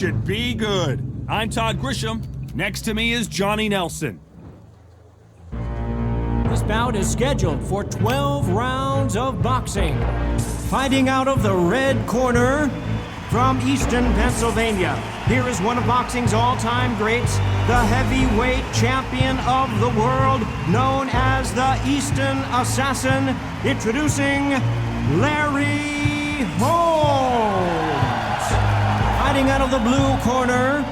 Should be good. I'm Todd Grisham. Next to me is Johnny Nelson. This bout is scheduled for 12 rounds of boxing. Fighting out of the red corner from Easton, Pennsylvania. Here is one of boxing's all-time greats, the heavyweight champion of the world, known as the Easton Assassin, introducing Larry Holmes. Fighting out of the blue corner,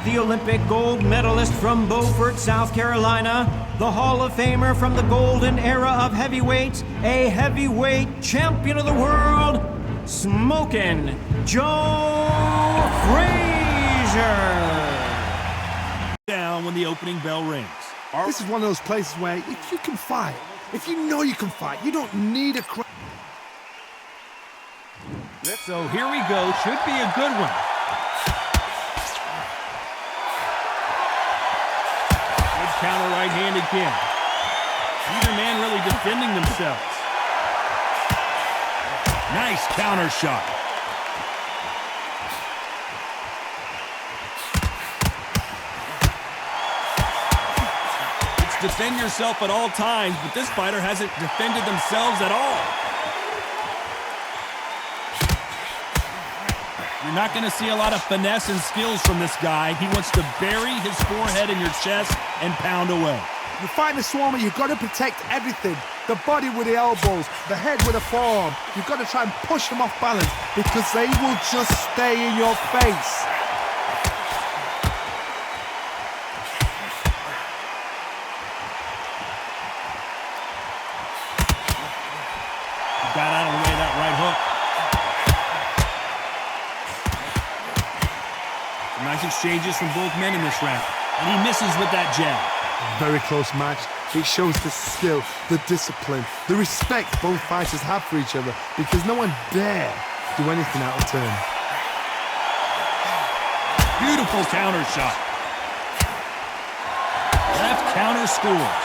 the Olympic gold medalist from Beaufort, South Carolina, the Hall of Famer from the golden era of heavyweights, a heavyweight champion of the world, Smokin, Joe Frazier. Down when the opening bell rings. This is one of those places where if you can fight, if you know you can fight, you don't need a crowd. So here we go. Should be a good one. Good counter right hand again. Neither man really defending themselves. Nice counter shot. It's defend yourself at all times, but this fighter hasn't defended themselves at all. You're not going to see a lot of finesse and skills from this guy. He wants to bury his forehead in your chest and pound away. You fight a swarmer, you've got to protect everything. The body with the elbows, the head with the forearm. You've got to try and push them off balance because they will just stay in your face. He got out of the way of that right hook. Some nice exchanges from both men in this round. And he misses with that jab. Very close match. It shows the skill, the discipline, the respect both fighters have for each other because no one dare do anything out of turn. Beautiful counter shot. Left counter scores.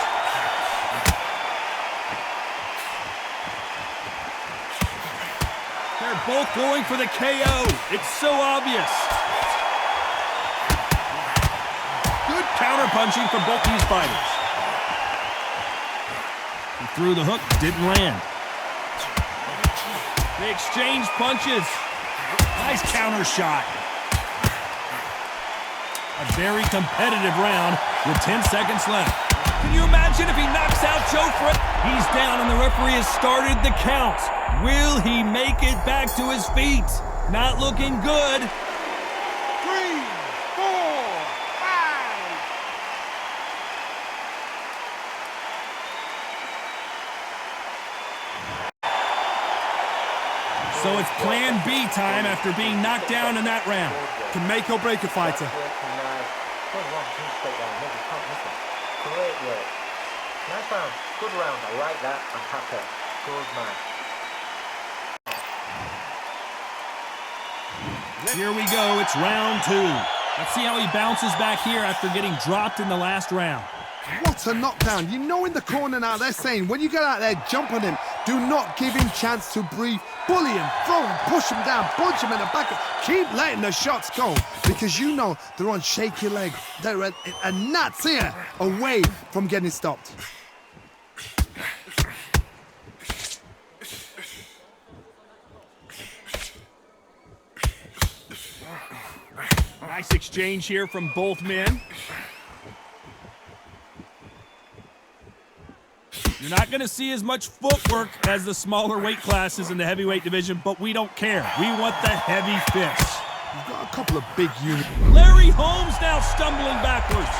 They're both going for the KO. It's so obvious. Good counter punching from both these fighters. He threw the hook, didn't land. They exchange punches. Nice counter shot. A very competitive round with 10 seconds left. Can you imagine if he knocks out Joe Frazier? He's down and the referee has started the count. Will he make it back to his feet? Not looking good. 3, 4, 5. So it's plan B time after being knocked down in that round. Can make or break a fighter. Great work. Nice round. Good round. I like that. I'm happy. Good man. Here we go. It's round 2. Let's see how he bounces back here after getting dropped in the last round. What a knockdown. You know in the corner now they're saying when you get out there, jump on him. Do not give him chance to breathe. Bully him, throw him, push him down, punch him in the back. Keep letting the shots go because you know they're on shaky leg. They're a gnat's ear away from getting stopped. Nice exchange here from both men. You're not going to see as much footwork as the smaller weight classes in the heavyweight division, but we don't care. We want the heavy fists. You've got a couple of big units. Larry Holmes now stumbling backwards.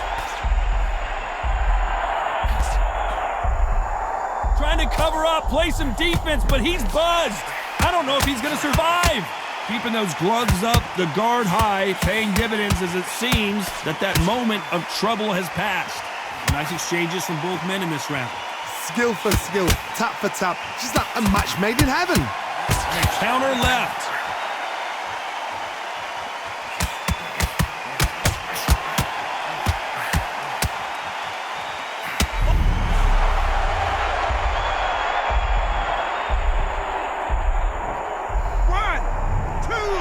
Trying to cover up, play some defense, but he's buzzed. I don't know if he's going to survive. Keeping those gloves up, the guard high, paying dividends as it seems that moment of trouble has passed. Nice exchanges from both men in this round. Skill for skill, tap for tap. She's like a match made in heaven. And counter left. One, two,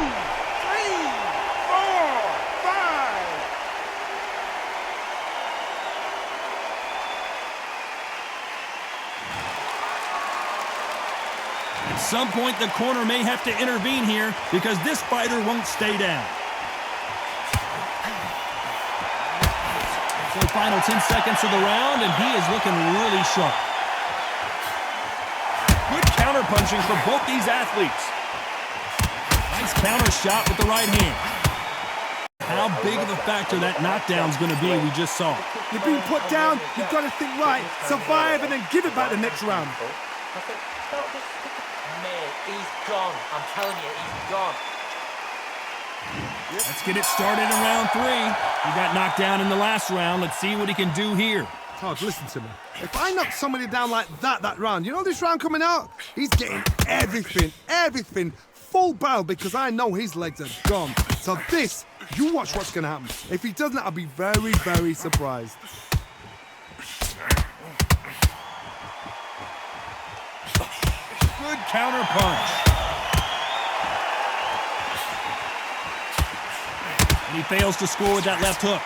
three, four. some point, the corner may have to intervene here because this fighter won't stay down. So final 10 seconds of the round, and he is looking really sharp. Good counter-punching for both these athletes. Nice counter shot with the right hand. How big of a factor that knockdown is going to be, we just saw. You've been put down, you've got to think right, survive, and then give it back the next round. Mate, he's gone. I'm telling you, he's gone. Let's get it started in round 3. He got knocked down in the last round. Let's see what he can do here. Todd, listen to me. If I knock somebody down like that round, you know this round coming out? He's getting everything, full barrel because I know his legs are gone. So this, you watch what's going to happen. If he doesn't, I'll be very, very surprised. Good counter punch. And he fails to score with that left hook.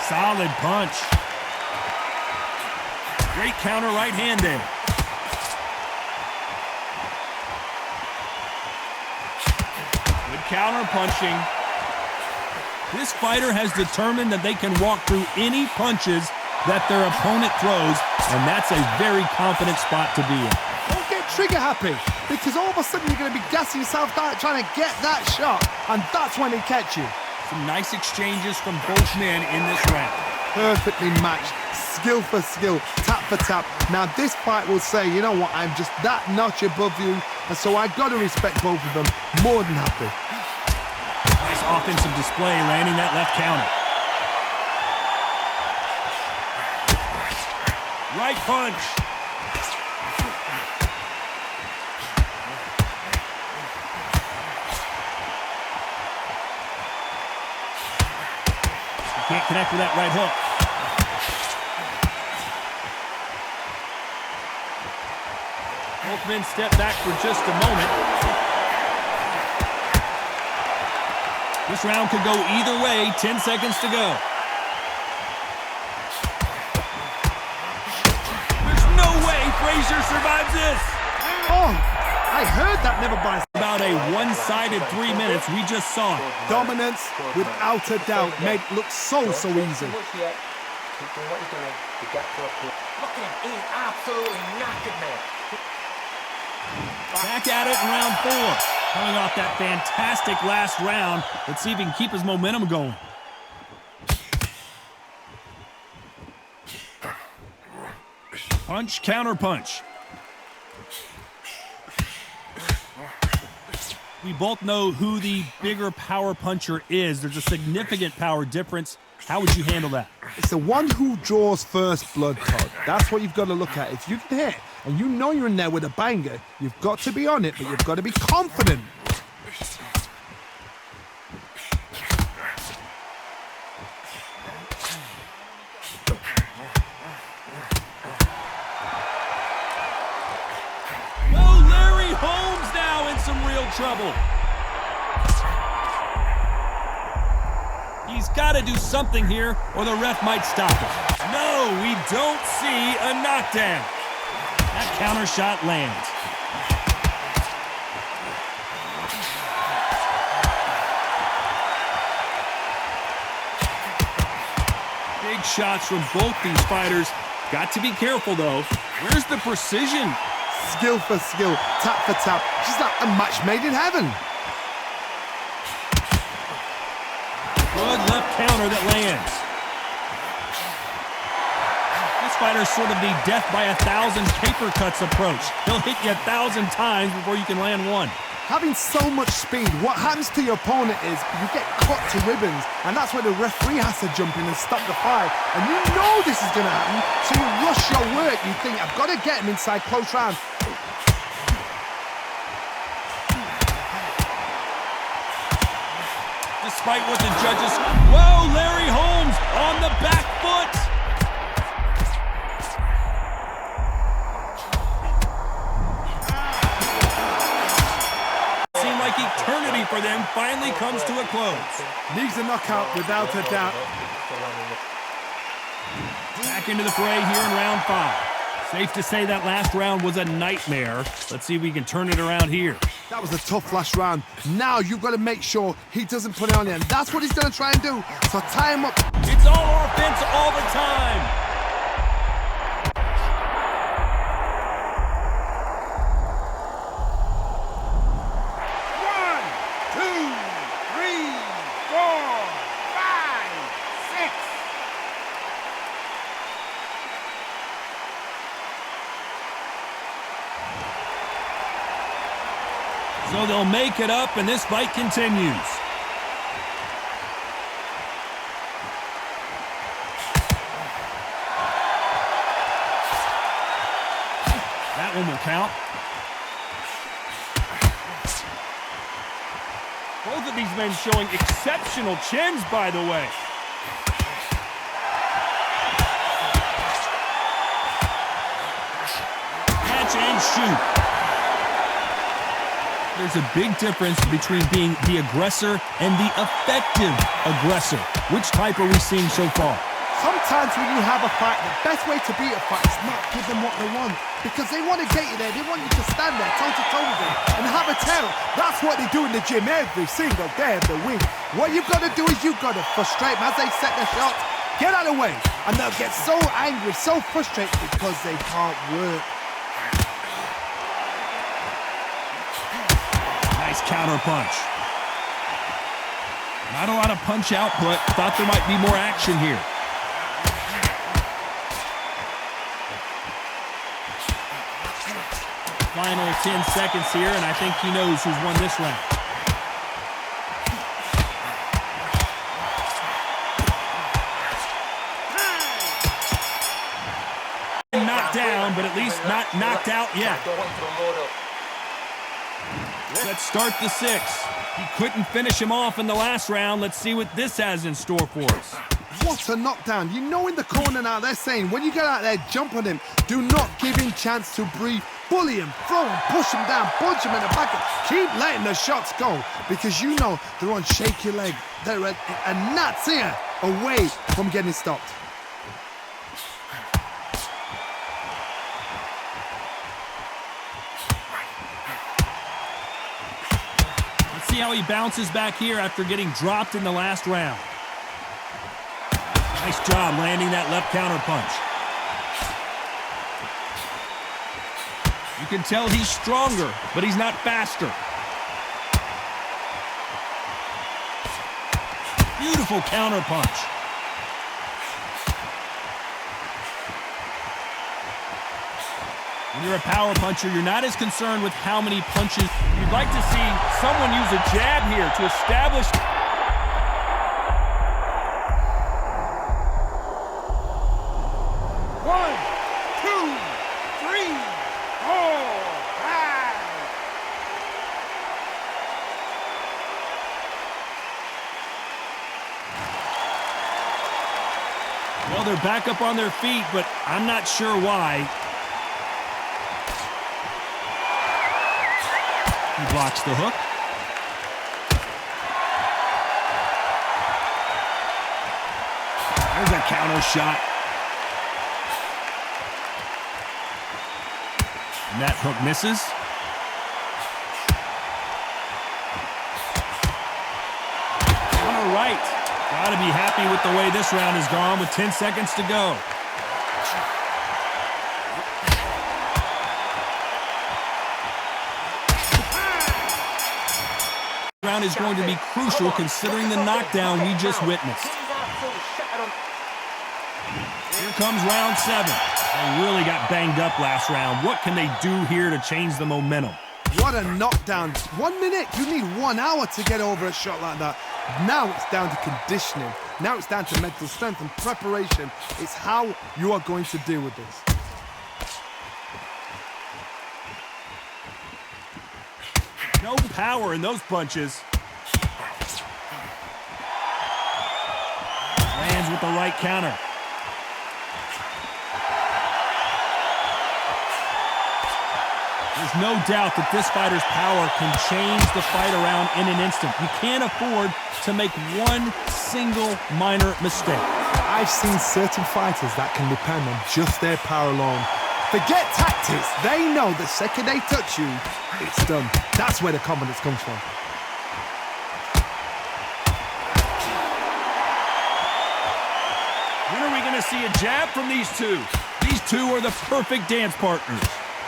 Solid punch. Great counter right hand there. Good counter punching. This fighter has determined that they can walk through any punches that their opponent throws, and that's a very confident spot to be in. Don't get trigger happy, because all of a sudden you're going to be gassing yourself out trying to get that shot, and that's when they catch you. Some nice exchanges from both men in this round. Perfectly matched, skill for skill, tap for tap. Now this fight will say, you know what, I'm just that notch above you, and so I've got to respect both of them. More than happy. Nice offensive display, landing that left counter. Right punch. Can't connect with that right hook. Both men step back for just a moment. This round could go either way. 10 seconds to go. There's no way Frazier survives this. Oh, I heard that never by. About a one-sided 3 minutes. We just saw it. Dominance, without a doubt, made it look so easy. Keep doing what you're doing. You get to a point. Look at him. He's absolutely knackered, mate. Back at it in round 4. Coming off that fantastic last round. Let's see if he can keep his momentum going. Punch, counter punch. We both know who the bigger power puncher is. There's a significant power difference. How would you handle that? It's the one who draws first blood, Todd. That's what you've got to look at. If you can hit, and you know you're in there with a banger, you've got to be on it, but you've got to be confident. Oh, Larry Holmes now in some real trouble. He's got to do something here, or the ref might stop it. No, we don't see a knockdown. That counter shot lands. Big shots from both these fighters. Got to be careful, though. Where's the precision? Skill for skill, tap for tap. Just like a match made in heaven. Good left counter that lands. This fighter's sort of the death by 1,000 paper cuts approach. He'll hit you 1,000 times before you can land one. Having so much speed, what happens to your opponent is you get cut to ribbons, and that's where the referee has to jump in and stop the fight. And you know this is going to happen, so you rush your work. You think, I've got to get him inside close round. Despite what the judges... Whoa, Larry Holmes on the back foot. Seemed like eternity for them finally comes to a close. Needs a knockout without a doubt. Back into the fray here in round 5. Safe to say that last round was a nightmare. Let's see if we can turn it around here. That was a tough last round. Now you've got to make sure he doesn't put it on you, and that's what he's going to try and do. So tie him up. It's all offense all the time. So they'll make it up, and this fight continues. That one will count. Both of these men showing exceptional chins, by the way. Catch and shoot. There's a big difference between being the aggressor and the effective aggressor. Which type are we seeing so far? Sometimes when you have a fight, the best way to beat a fight is not give them what they want. Because they want to get you there. They want you to stand there toe-to-toe with them and have a tell. That's what they do in the gym every single day of the week. What you've got to do is you've got to frustrate them as they set their shots. Get out of the way. And they'll get so angry, so frustrated because they can't work. Nice counter punch. Not a lot of punch output. Thought there might be more action here. Final 10 seconds here, and I think he knows who's won this round. Knocked down, but at least not knocked out yet. Let's start the 6th. He couldn't finish him off in the last round. Let's see what this has in store for us. What a knockdown. You know in the corner now they're saying when you get out there, jump on him. Do not give him chance to breathe. Bully him, throw him, push him down, punch him in the back. Keep letting the shots go because you know they're on shaky leg. They're a gnat's here away from getting stopped. See how he bounces back here after getting dropped in the last round. Nice job landing that left counter punch. You can tell he's stronger, but he's not faster. Beautiful counter punch. When you're a power puncher, you're not as concerned with how many punches. You'd like to see someone use a jab here to establish. One, two, three, four, five. Well, they're back up on their feet, but I'm not sure why. He blocks the hook. There's a counter shot. And that hook misses. Counter right. Gotta be happy with the way this round has gone with 10 seconds to go. Round is going to be crucial considering the knockdown we just witnessed. Here comes round 7. They really got banged up last round. What can they do here to change the momentum? What a knockdown. 1 minute, you need 1 hour to get over a shot like that. Now it's down to conditioning. Now it's down to mental strength and preparation. It's how you are going to deal with this. No power in those punches. Lands with the right counter. There's no doubt that this fighter's power can change the fight around in an instant. You can't afford to make one single minor mistake. I've seen certain fighters that can depend on just their power alone. Forget tactics. They know the second they touch you, it's done. That's where the confidence comes from. When are we going to see a jab from these two? These two are the perfect dance partners.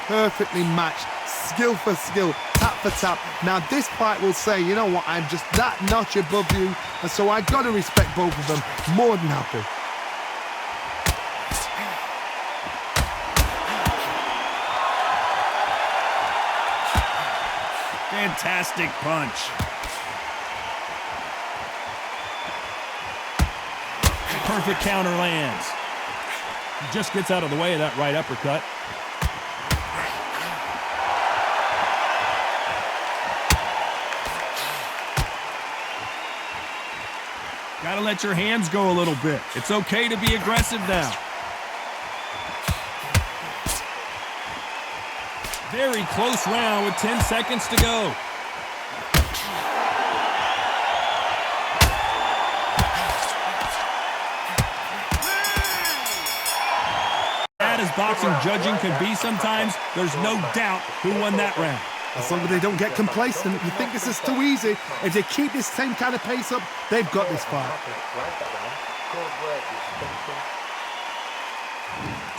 Perfectly matched, skill for skill, tap for tap. Now this fight will say, you know what, I'm just that notch above you, and so I got to respect both of them more than happy. Fantastic punch. Perfect counter lands. He just gets out of the way of that right uppercut. Gotta let your hands go a little bit. It's okay to be aggressive now. Very close round with 10 seconds to go. Bad as boxing judging can be sometimes, there's no doubt who won that round. As long as they don't get complacent, you think this is too easy. If they keep this same kind of pace up, they've got this fight.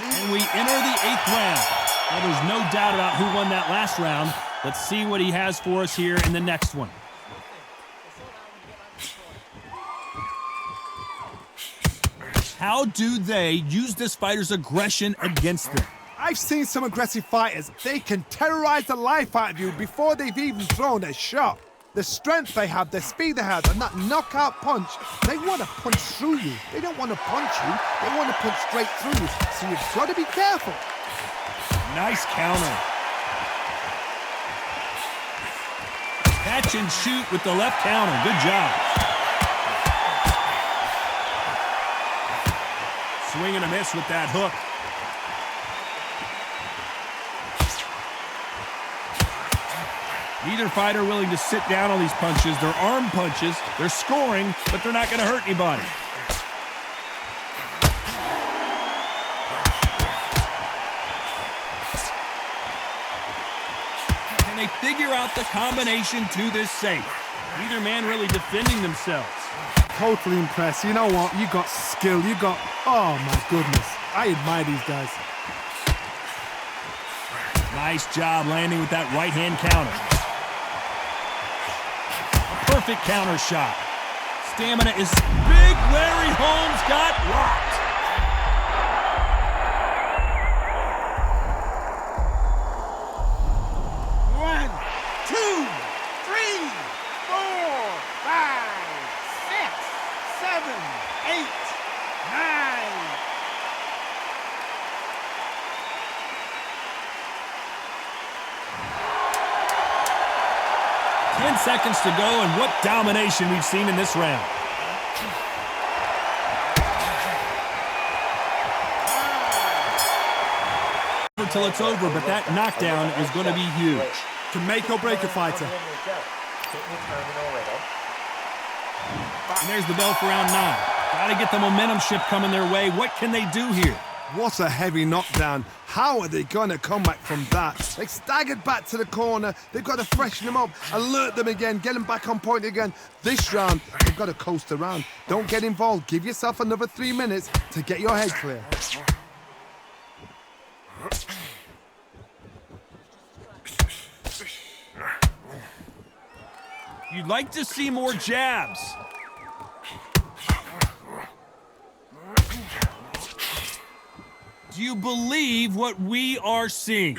And we enter the 8th round. Well, there's no doubt about who won that last round. Let's see what he has for us here in the next one. How do they use this fighter's aggression against them? I've seen some aggressive fighters. They can terrorize the life out of you before they've even thrown a shot. The strength they have, the speed they have, and that knockout punch, they want to punch through you. They don't want to punch you, they want to punch straight through you. So you've got to be careful. Nice counter. Catch and shoot with the left counter. Good job. Swing and a miss with that hook. Neither fighter willing to sit down on these punches. They're arm punches. They're scoring, but they're not going to hurt anybody. Can they figure out the combination to this safe? Neither man really defending themselves. Totally impressed. You know what? You got skill. You got... Oh, my goodness. I admire these guys. Nice job landing with that right-hand counter. Perfect counter shot. Stamina is big. Larry Holmes got rocked. One, two, three, four, five, six, seven, eight, nine. Ten seconds to go, and what domination we've seen in this round. Until it's over, but that knockdown is going to be huge. Can make or break a fighter. And there's the bell for round 9. Got to get the momentum shift coming their way. What can they do here? What a heavy knockdown. How are they going to come back from that? They staggered back to the corner. They've got to freshen them up, alert them again, get them back on point again. This round, they've got to coast around. Don't get involved. Give yourself another 3 minutes to get your head clear. You'd like to see more jabs. Do you believe what we are seeing?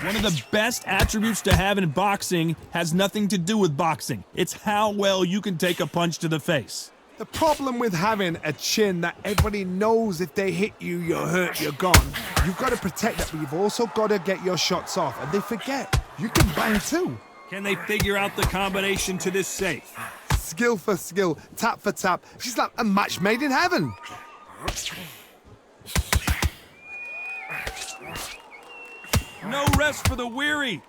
One of the best attributes to have in boxing has nothing to do with boxing. It's how well you can take a punch to the face. The problem with having a chin that everybody knows if they hit you, you're hurt, you're gone. You've got to protect that, but you've also got to get your shots off. And they forget, you can bang too. Can they figure out the combination to this safe? Skill for skill, tap for tap. She's like a match made in heaven. No rest for the weary.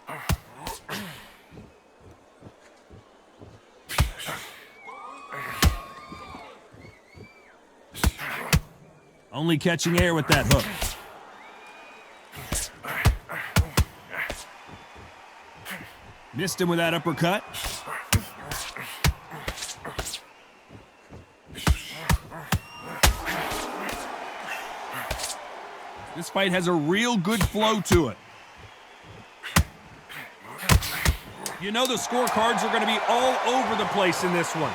Only catching air with that hook. Missed him with that uppercut. This fight has a real good flow to it. You know the scorecards are going to be all over the place in this one.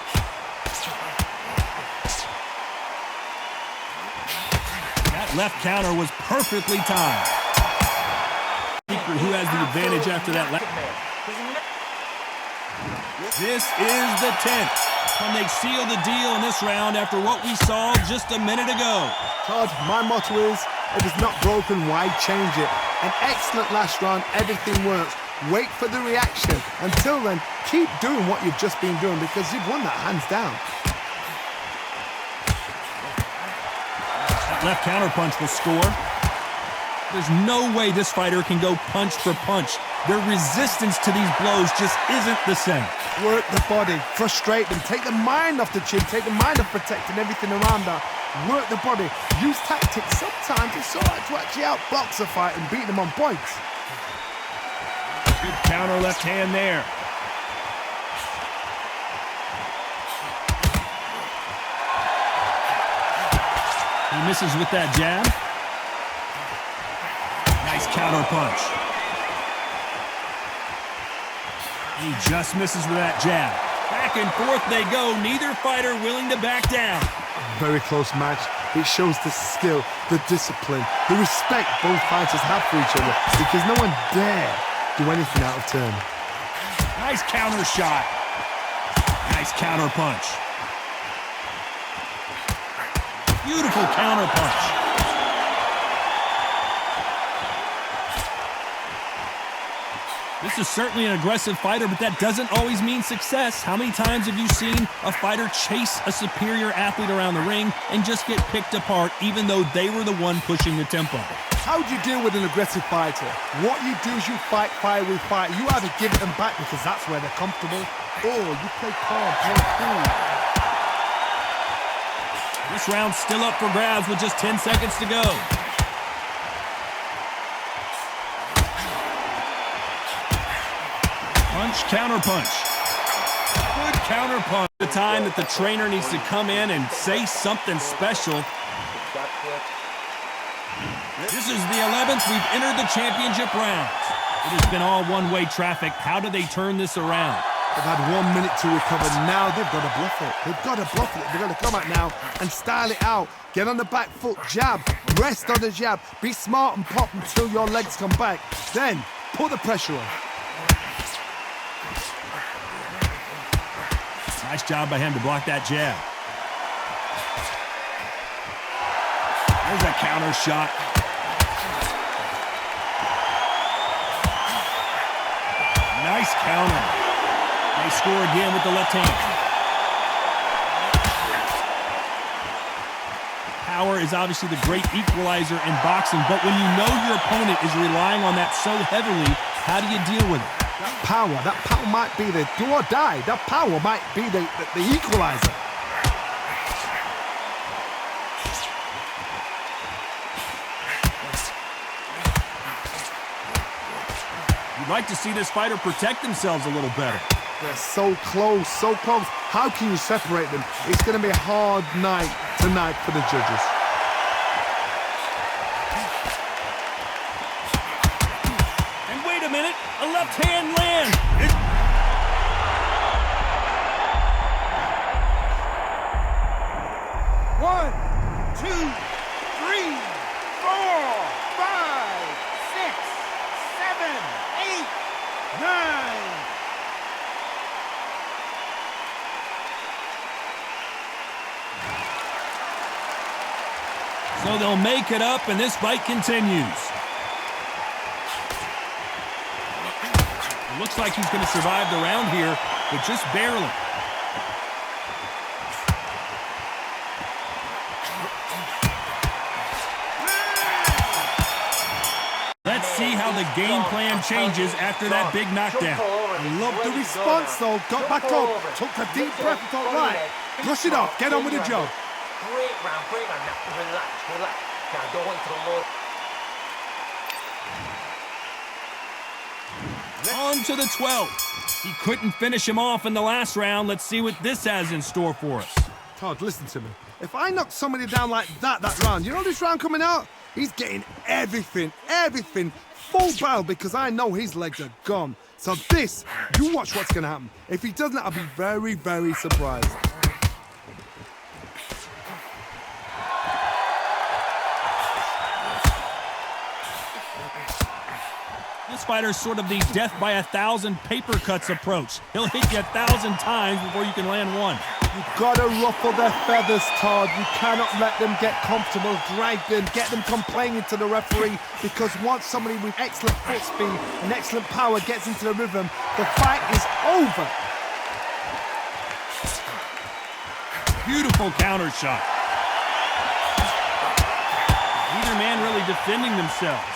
That left counter was perfectly timed. Who has the advantage after that left? This is the 10th. Can they seal the deal in this round after what we saw just a minute ago? Todd, my motto is, if it's not broken, why change it? An excellent last round, everything works. Wait for the reaction. Until then, keep doing what you've just been doing because you've won that hands down. That left counter punch will score. There's no way this fighter can go punch for punch. Their resistance to these blows just isn't the same. Work the body, frustrate them, take the mind off the chin, take the mind off protecting everything around her. Work the body, use tactics sometimes it's so hard to actually outbox a fight and beat them on points. Good counter left hand there. He misses with that jab. Nice counter punch. He just misses with that jab. Back and forth they go, neither fighter willing to back down. Very close match. It shows the skill, the discipline, the respect both fighters have for each other because no one dare do anything out of turn. Nice counter shot. Nice counter punch. Beautiful counter punch. This is certainly an aggressive fighter, but that doesn't always mean success. How many times have you seen a fighter chase a superior athlete around the ring and just get picked apart even though they were the one pushing the tempo? How do you deal with an aggressive fighter? What you do is you fight fire with fire. You either give it them back because that's where they're comfortable, or you play calm, play cool. This round's still up for grabs with just 10 seconds to go. Punch, counter punch. Good counter punch. The time that the trainer needs to come in and say something special. This is the 11th. We've entered the championship round. It has been all one-way traffic. How do they turn this around? They've had 1 minute to recover. Now they've got to bluff it. They've got to bluff it. They've got to come out now and style it out. Get on the back foot, jab, rest on the jab. Be smart and pop until your legs come back. Then put the pressure on. Nice job by him to block that jab. There's a counter shot. Nice counter. They score again with the left hand. Power is obviously the great equalizer in boxing, but when you know your opponent is relying on that so heavily, how do you deal with it? That power might be the do or die. That power might be the equalizer. You'd like to see this fighter protect themselves a little better. They're so close, so close. How can you separate them? It's going to be a hard night tonight for the judges. And wait a minute, a left hand land. One, two, three, four, five, six, seven, eight, nine. So they'll make it up, and this fight continues. It looks like he's going to survive the round here, but just barely. Let's see how the game plan changes after that big knockdown. I love the response, though. Got back up, took a deep breath and thought, right, brush it off, get on with the job. Great round, great round. Now, relax, relax. Now, don't wait till the Lord. On to the 12th. He couldn't finish him off in the last round. Let's see what this has in store for us. Todd, listen to me. If I knock somebody down like that round, you know this round coming out? He's getting everything, full barrel, because I know his legs are gone. So this, you watch what's going to happen. If he doesn't, I'll be very, very surprised. This fighter's sort of the death by 1,000 paper cuts approach. He'll hit you 1,000 times before you can land one. You've got to ruffle their feathers, Todd. You cannot let them get comfortable, drag them, get them complaining to the referee, because once somebody with excellent foot speed and excellent power gets into the rhythm, the fight is over. Beautiful counter shot. Neither man really defending themselves.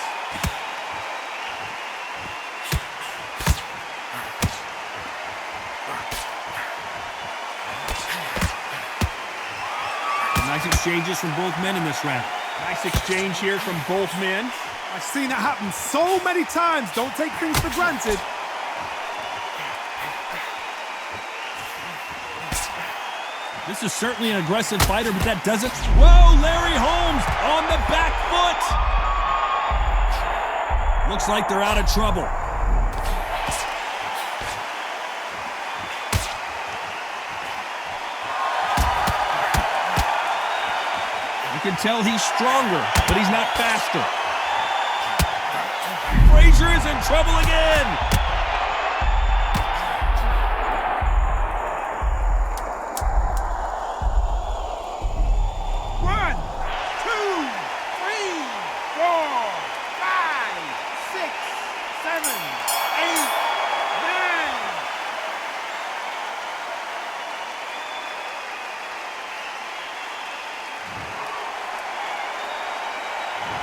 Nice exchanges from both men in this round. Nice exchange here from both men. I've seen it happen so many times. Don't take things for granted. This is certainly an aggressive fighter, but that doesn't... Whoa, Larry Holmes on the back foot. Looks like they're out of trouble. You can tell he's stronger, but he's not faster. Frazier is in trouble again.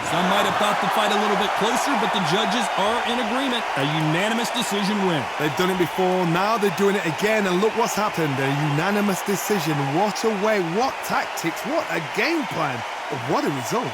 Some might have thought the fight a little bit closer, but the judges are in agreement. A unanimous decision win. They've done it before, now they're doing it again, and look what's happened. A unanimous decision. What a way, what tactics, what a game plan. What a result.